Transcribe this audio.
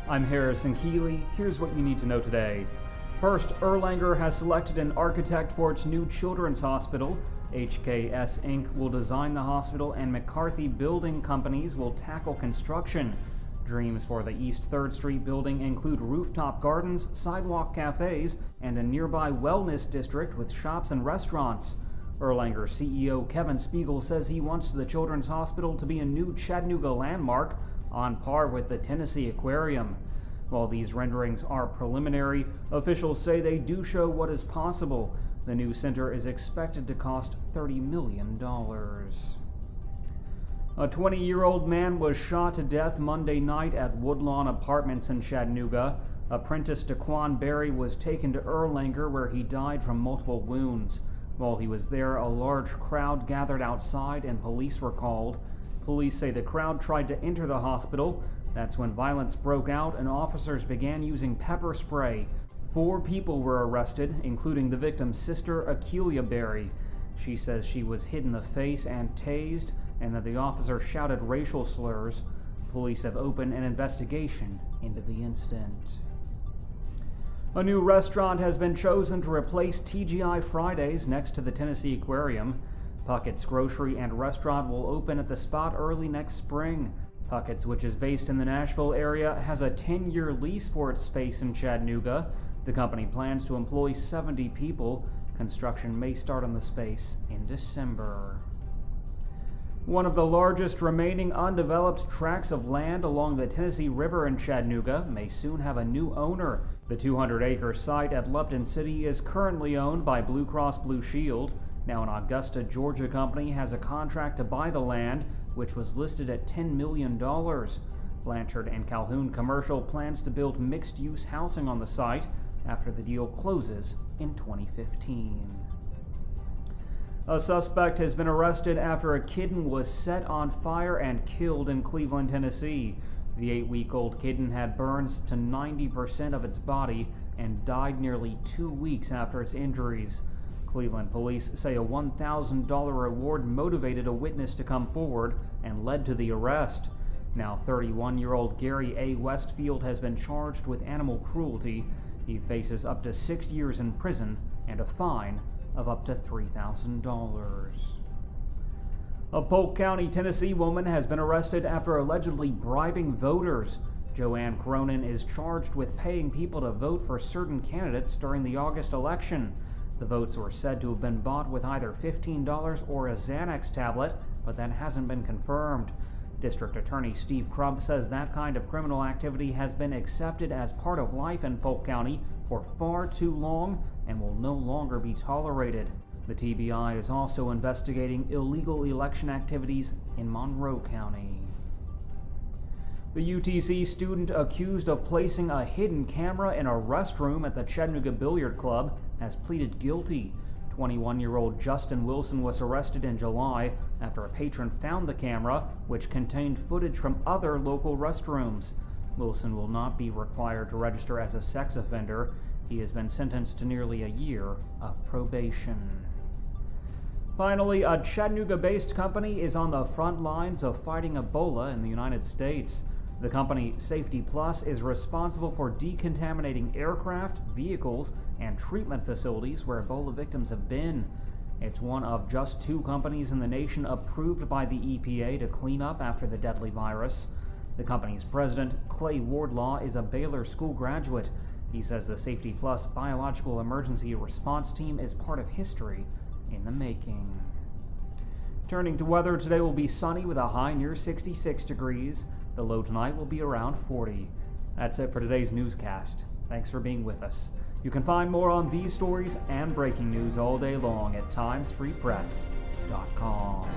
I'm Harrison Keeley. Here's what you need to know today. First, Erlanger has selected an architect for its new children's hospital. HKS Inc. will design the hospital and McCarthy Building Companies will tackle construction. Dreams for the East 3rd Street building include rooftop gardens, sidewalk cafes, and a nearby wellness district with shops and restaurants. Erlanger CEO Kevin Spiegel says he wants the children's hospital to be a new Chattanooga landmark on par with the Tennessee Aquarium. While these renderings are preliminary, officials say they do show what is possible. The new center is expected to cost $30 million. A 20-year-old man was shot to death Monday night at Woodlawn Apartments in Chattanooga. Apprentice Dequan Berry was taken to Erlanger, where he died from multiple wounds. While he was there, a large crowd gathered outside and police were called. Police say the crowd tried to enter the hospital. That's when violence broke out and officers began using pepper spray. 4 people were arrested, including the victim's sister, Apprentice Berry. She says she was hit in the face and tased, and that the officer shouted racial slurs. Police have opened an investigation into the incident. A new restaurant has been chosen to replace TGI Fridays next to the Tennessee Aquarium. Puckett's Grocery and Restaurant will open at the spot early next spring. Puckett's, which is based in the Nashville area, has a 10-year lease for its space in Chattanooga. The company plans to employ 70 people. Construction may start on the space in December. One of the largest remaining undeveloped tracts of land along the Tennessee River in Chattanooga may soon have a new owner. The 200-acre site at Lupton City is currently owned by Blue Cross Blue Shield. Now an Augusta, Georgia company has a contract to buy the land, which was listed at $10 million. Blanchard and Calhoun Commercial plans to build mixed-use housing on the site after the deal closes in 2015. A suspect has been arrested after a kitten was set on fire and killed in Cleveland, Tennessee. The 8-week-old kitten had burns to 90% of its body and died nearly 2 weeks after its injuries. Cleveland police say a $1,000 reward motivated a witness to come forward and led to the arrest. Now 31-year-old Gary A. Westfield has been charged with animal cruelty. He faces up to 6 years in prison and a fine of up to $3,000. A Polk County, Tennessee woman has been arrested after allegedly bribing voters. Joanne Cronin is charged with paying people to vote for certain candidates during the August election. The votes were said to have been bought with either $15 or a Xanax tablet, but that hasn't been confirmed. District Attorney Steve Crump says that kind of criminal activity has been accepted as part of life in Polk County for far too long and will no longer be tolerated. The TBI is also investigating illegal election activities in Monroe County. The UTC student accused of placing a hidden camera in a restroom at the Chattanooga Billiard Club has pleaded guilty. 21-year-old Justin Wilson was arrested in July after a patron found the camera, which contained footage from other local restrooms. Wilson will not be required to register as a sex offender. He has been sentenced to nearly a year of probation. Finally, a Chattanooga-based company is on the front lines of fighting Ebola in the United States. The company Safety Plus is responsible for decontaminating aircraft, vehicles, and treatment facilities where Ebola victims have been. It's one of just 2 companies in the nation approved by the EPA to clean up after the deadly virus. The company's president, Clay Wardlaw, is a Baylor School graduate. He says the Safety Plus Biological Emergency Response Team is part of history in the making. Turning to weather, today will be sunny with a high near 66 degrees. The low tonight will be around 40. That's it for today's newscast. Thanks for being with us. You can find more on these stories and breaking news all day long at timesfreepress.com.